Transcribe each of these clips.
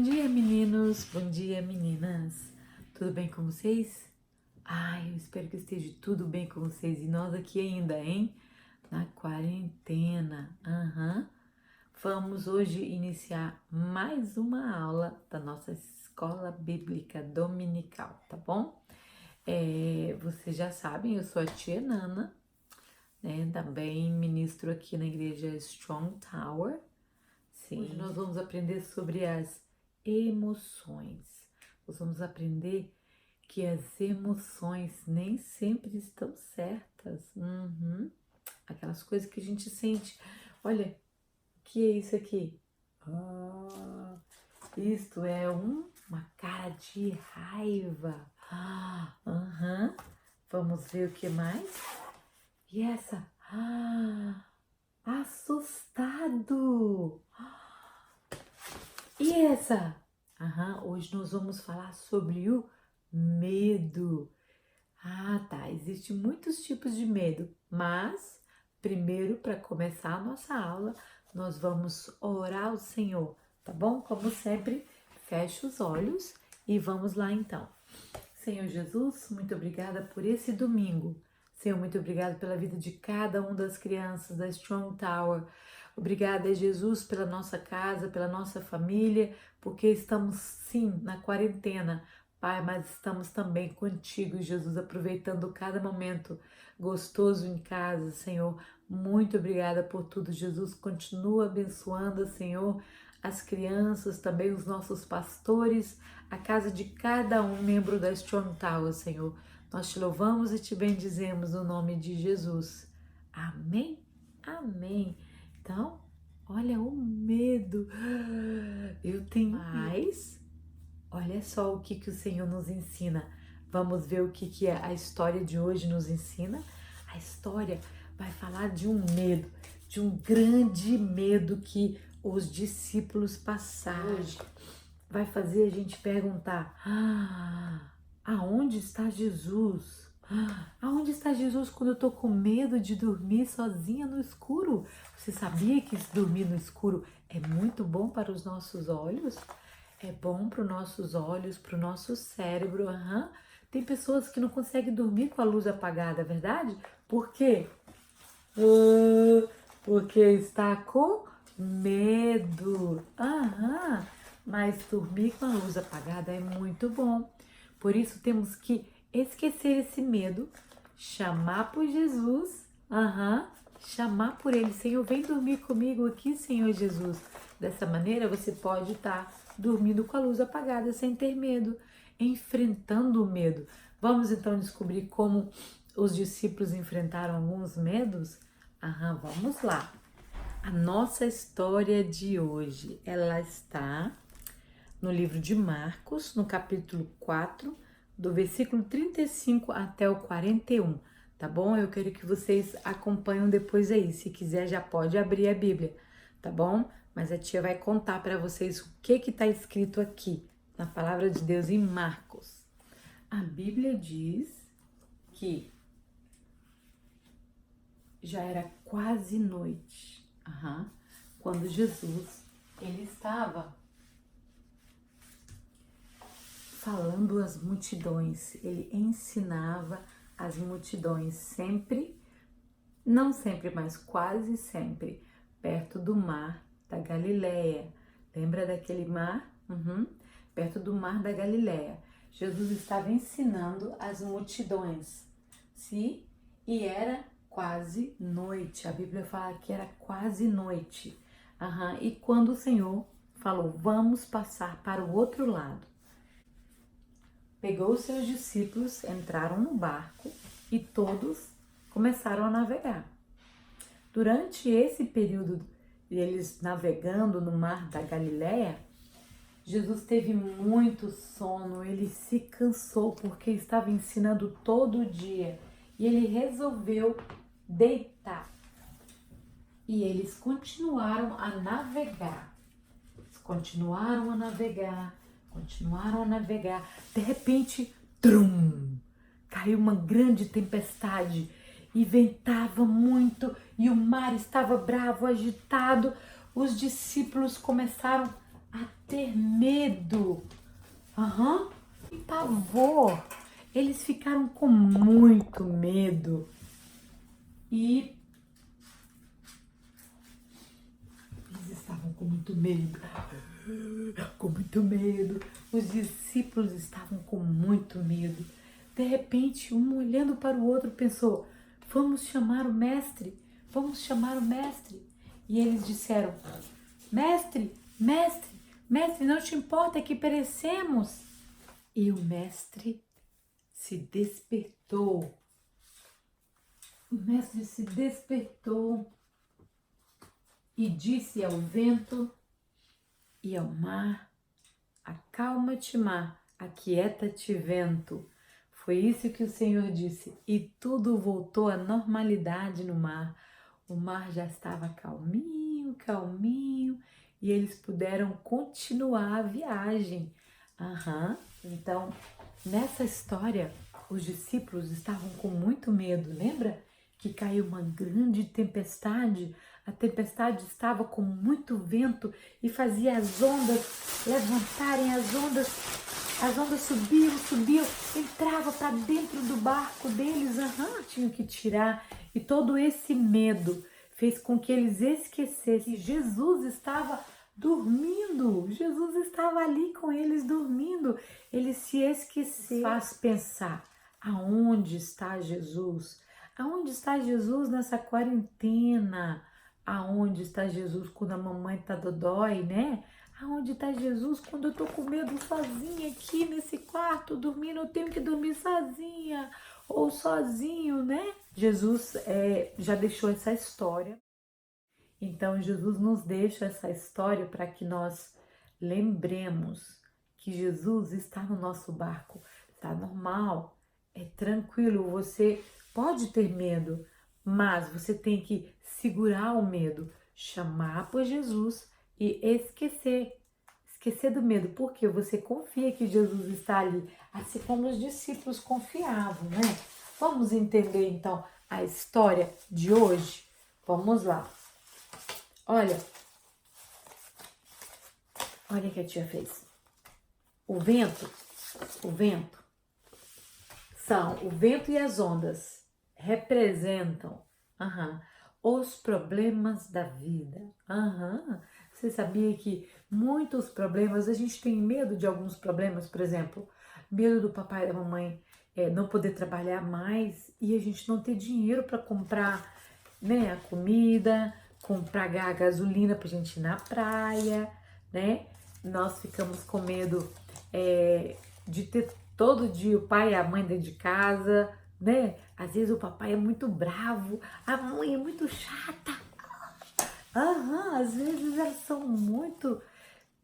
dia, meninos. Bom dia, meninas. Tudo bem com vocês? Ai, eu espero que esteja tudo bem com vocês. E nós aqui ainda, hein? Na quarentena. Vamos hoje iniciar mais uma aula da nossa escola bíblica dominical, tá bom? Vocês já sabem, eu sou a tia Nana, né? Também ministro aqui na igreja Strong Tower. Sim. Hoje nós vamos aprender sobre as emoções. Nós vamos aprender que as emoções nem sempre estão certas. Aquelas coisas que a gente sente. Olha, o que é isso aqui? Isto é uma cara de raiva. Vamos ver o que mais? E essa? Assustado. E essa? Hoje nós vamos falar sobre o medo. Tá. Existem muitos tipos de medo, mas primeiro, para começar a nossa aula, nós vamos orar ao Senhor, tá bom? Como sempre, feche os olhos e vamos lá então. Senhor Jesus, muito obrigada por esse domingo. Senhor, muito obrigada pela vida de cada uma das crianças da Strong Tower. Obrigada, Jesus, pela nossa casa, pela nossa família, porque estamos sim na quarentena, Pai, mas estamos também contigo, Jesus, aproveitando cada momento gostoso em casa, Senhor. Muito obrigada por tudo, Jesus. Continua abençoando, Senhor, as crianças, também os nossos pastores, a casa de cada um membro da Strong Tower, Senhor. Nós te louvamos e te bendizemos no nome de Jesus. Amém? Amém. Então, olha o medo. Eu tenho mais. Olha só o que o Senhor nos ensina. Vamos ver o que a história de hoje nos ensina. A história vai falar de um medo, de um grande medo que os discípulos passaram. Hoje vai fazer a gente perguntar: aonde está Jesus? Aonde está Jesus quando eu tô com medo de dormir sozinha no escuro? Você sabia que dormir no escuro é muito bom para os nossos olhos? É bom para os nossos olhos, para o nosso cérebro. Tem pessoas que não conseguem dormir com a luz apagada, é verdade? Por quê? Porque está com medo. Mas dormir com a luz apagada é muito bom. Por isso temos que esquecer esse medo, chamar por Jesus, chamar por Ele. Senhor, vem dormir comigo aqui, Senhor Jesus. Dessa maneira você pode estar dormindo com a luz apagada, sem ter medo, enfrentando o medo. Vamos então descobrir como os discípulos enfrentaram alguns medos? Vamos lá. A nossa história de hoje, ela está no livro de Marcos, no capítulo 4, do versículo 35 até o 41, tá bom? Eu quero que vocês acompanhem depois aí. Se quiser, já pode abrir a Bíblia, tá bom? Mas a tia vai contar para vocês o que está escrito aqui na palavra de Deus em Marcos. A Bíblia diz que já era quase noite, quando Jesus ele estava falando às multidões, ele ensinava as multidões sempre, não sempre, mas quase sempre, perto do mar da Galileia. Lembra daquele mar? Perto do mar da Galileia. Jesus estava ensinando as multidões, e era quase noite. A Bíblia fala que era quase noite. E quando o Senhor falou, vamos passar para o outro lado, pegou os seus discípulos, entraram no barco e todos começaram a navegar. Durante esse período, eles navegando no mar da Galileia, Jesus teve muito sono, ele se cansou porque estava ensinando todo dia e ele resolveu deitar. E eles continuaram a navegar. Continuaram a navegar. De repente, caiu uma grande tempestade e ventava muito e o mar estava bravo, agitado. Os discípulos começaram a ter medo. Aham. E pavor. Eles ficaram com muito medo. E eles estavam com muito medo. Com muito medo. Os discípulos estavam com muito medo. De repente, um olhando para o outro pensou: vamos chamar o mestre, vamos chamar o mestre. E eles disseram: mestre, mestre, mestre, não te importa que perecemos? E o mestre se despertou. O mestre se despertou e disse ao vento e ao mar: acalma-te, mar, aquieta-te, vento. Foi isso que o Senhor disse, e tudo voltou à normalidade no mar. O mar já estava calminho, calminho, e eles puderam continuar a viagem. Então, nessa história, os discípulos estavam com muito medo, lembra? Que caiu uma grande tempestade. A tempestade estava com muito vento e fazia as ondas levantarem, as ondas subiam, entrava para dentro do barco deles, tinham que tirar. E todo esse medo fez com que eles esquecessem que Jesus estava dormindo. Jesus estava ali com eles dormindo. Eles se esqueceram. Faz pensar, aonde está Jesus? Aonde está Jesus nessa quarentena? Aonde está Jesus quando a mamãe tá dodói, né? Aonde está Jesus quando eu tô com medo sozinha aqui nesse quarto dormindo? Eu tenho que dormir sozinha ou sozinho, né? Jesus já deixou essa história. Então Jesus nos deixa essa história para que nós lembremos que Jesus está no nosso barco. Tá normal, é tranquilo, você pode ter medo, mas você tem que segurar o medo, chamar por Jesus e esquecer do medo, porque você confia que Jesus está ali, assim como os discípulos confiavam, né? Vamos entender então a história de hoje? Vamos lá. Olha o que a tia fez. O vento e as ondas representam os problemas da vida. Você sabia que muitos problemas, a gente tem medo de alguns problemas, por exemplo, medo do papai e da mamãe não poder trabalhar mais e a gente não ter dinheiro para comprar, né, a comida, comprar a gasolina pra gente ir na praia, né? Nós ficamos com medo de ter todo dia o pai e a mãe dentro de casa, né? Às vezes o papai é muito bravo, a mãe é muito chata. Às vezes elas são muito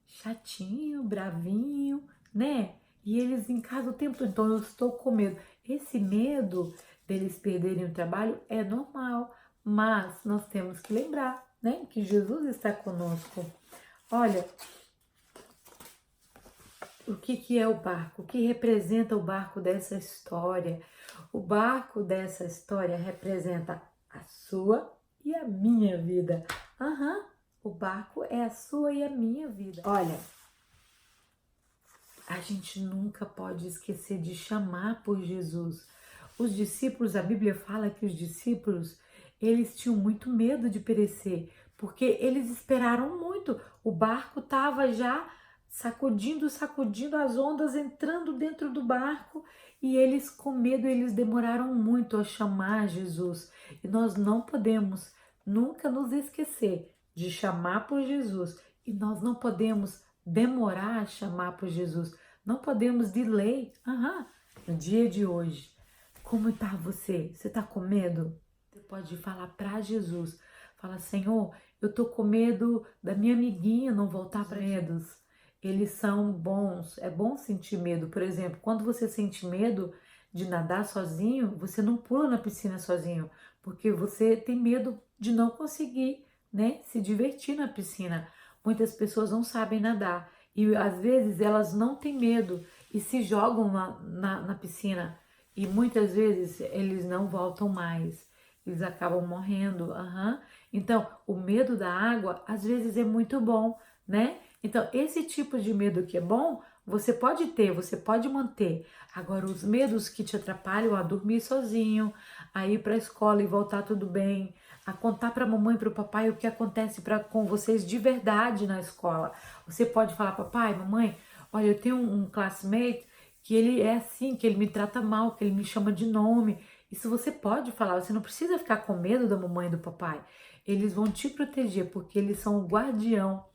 chatinho, bravinho, né? E eles em casa o tempo todo, então eu estou com medo. Esse medo deles perderem o trabalho é normal, mas nós temos que lembrar, né? Que Jesus está conosco. Olha, o que é o barco? O que representa o barco dessa história? O barco dessa história representa a sua e a minha vida. O barco é a sua e a minha vida. Olha, a gente nunca pode esquecer de chamar por Jesus. Os discípulos, a Bíblia fala que os discípulos, eles tinham muito medo de perecer, porque eles esperaram muito. O barco estava já sacudindo as ondas, entrando dentro do barco, e eles com medo, eles demoraram muito a chamar Jesus. E nós não podemos nunca nos esquecer de chamar por Jesus, e nós não podemos demorar a chamar por Jesus. Não podemos delay. No dia de hoje, como está você? Você está com medo? Você pode falar para Jesus. Fala, Senhor, eu tô com medo da minha amiguinha não voltar para medos. Eles são bons. É bom sentir medo. Por exemplo, quando você sente medo de nadar sozinho, você não pula na piscina sozinho, porque você tem medo de não conseguir, né, se divertir na piscina. Muitas pessoas não sabem nadar e às vezes elas não têm medo e se jogam na piscina e muitas vezes eles não voltam mais, eles acabam morrendo. Então, o medo da água às vezes é muito bom, né? Então, esse tipo de medo que é bom, você pode ter, você pode manter. Agora, os medos que te atrapalham a dormir sozinho, a ir para a escola e voltar tudo bem, a contar para a mamãe e para o papai o que acontece com vocês de verdade na escola. Você pode falar, papai, mamãe, olha, eu tenho um classmate que ele é assim, que ele me trata mal, que ele me chama de nome. Isso você pode falar, você não precisa ficar com medo da mamãe e do papai. Eles vão te proteger, porque eles são o guardião,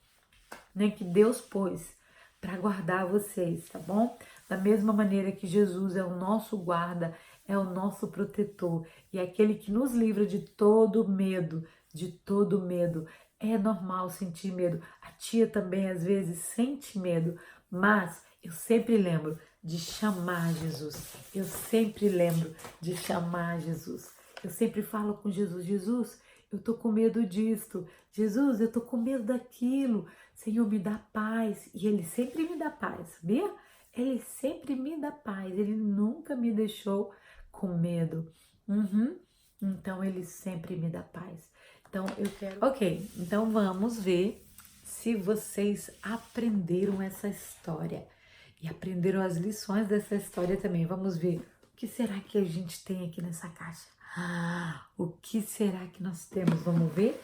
né, que Deus pôs para guardar vocês, tá bom? Da mesma maneira que Jesus é o nosso guarda, é o nosso protetor e é aquele que nos livra de todo medo, de todo medo. É normal sentir medo. A tia também às vezes sente medo, mas eu sempre lembro de chamar Jesus. Eu sempre lembro de chamar Jesus. Eu sempre falo com Jesus, Jesus, eu tô com medo disto. Jesus, eu tô com medo daquilo. Senhor, me dá paz. E Ele sempre me dá paz, sabia? Ele sempre me dá paz. Ele nunca me deixou com medo. Uhum. Então, Ele sempre me dá paz. Então, eu quero... Ok, então vamos ver se vocês aprenderam essa história. E aprenderam as lições dessa história também. Vamos ver o que será que a gente tem aqui nessa caixa. O que será que nós temos? Vamos ver?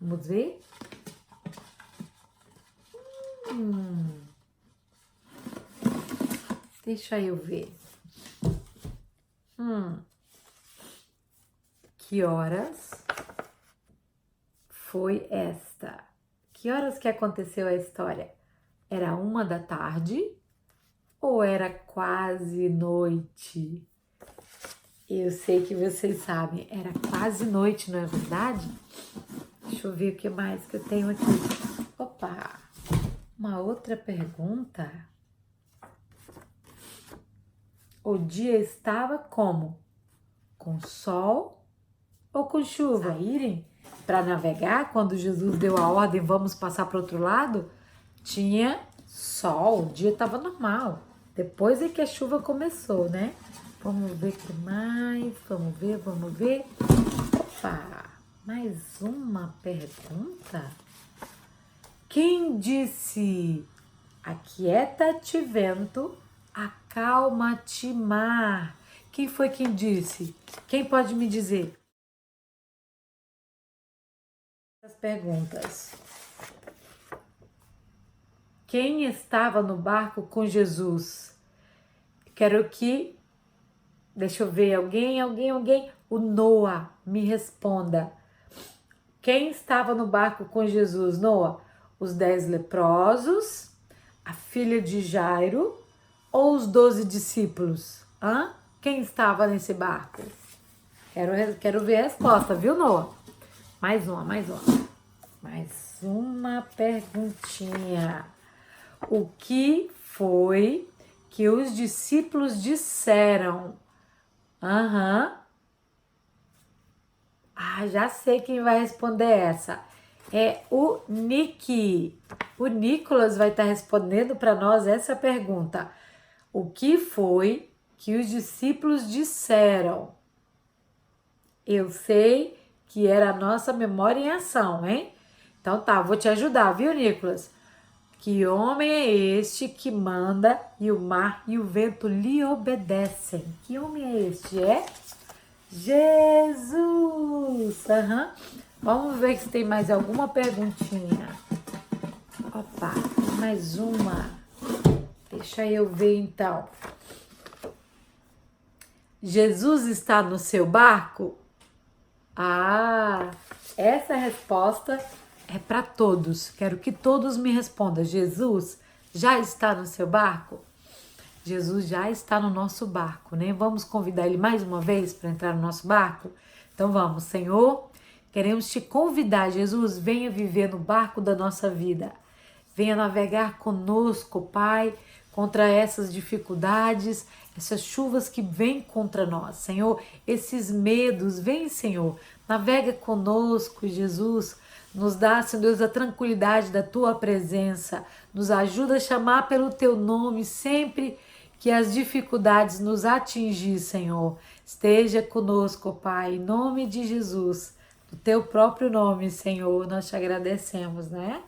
Vamos ver? Deixa eu ver. Que horas foi esta? Que horas que aconteceu a história? Era 1 da tarde ou era quase noite? Eu sei que vocês sabem, era quase noite, não é verdade? Deixa eu ver o que mais que eu tenho aqui. Opa, uma outra pergunta. O dia estava como? Com sol ou com chuva? Saírem para navegar quando Jesus deu a ordem, vamos passar para o outro lado? Tinha sol, o dia estava normal. Depois é que a chuva começou, né? Vamos ver o que mais. Vamos ver. Opa, mais uma pergunta. Quem disse: aquieta-te, vento, acalma-te, mar? Quem foi quem disse? Quem pode me dizer? As perguntas. Quem estava no barco com Jesus? Quero que... Deixa eu ver, alguém. O Noa, me responda. Quem estava no barco com Jesus, Noa? Os 10 leprosos, a filha de Jairo ou os 12 discípulos? Quem estava nesse barco? Quero ver a resposta, viu, Noa? Mais uma. Mais uma perguntinha. O que foi que os discípulos disseram? Já sei quem vai responder essa. É o Nick. O Nicolas vai estar respondendo para nós essa pergunta. O que foi que os discípulos disseram? Eu sei que era a nossa memória em ação, hein? Então tá, vou te ajudar, viu, Nicolas? Que homem é este que manda e o mar e o vento lhe obedecem? Que homem é este? É Jesus! Vamos ver se tem mais alguma perguntinha. Opa, mais uma. Deixa eu ver então. Jesus está no seu barco? Essa resposta é para todos. Quero que todos me respondam. Jesus já está no seu barco? Jesus já está no nosso barco, né? Vamos convidar ele mais uma vez para entrar no nosso barco? Então vamos, Senhor, queremos te convidar, Jesus, venha viver no barco da nossa vida. Venha navegar conosco, Pai, contra essas dificuldades, essas chuvas que vêm contra nós, Senhor, esses medos, vem, Senhor, navega conosco, Jesus, nos dá, Senhor Deus, a tranquilidade da Tua presença, nos ajuda a chamar pelo Teu nome sempre que as dificuldades nos atingir, Senhor. Esteja conosco, Pai, em nome de Jesus, no Teu próprio nome, Senhor, nós te agradecemos, né?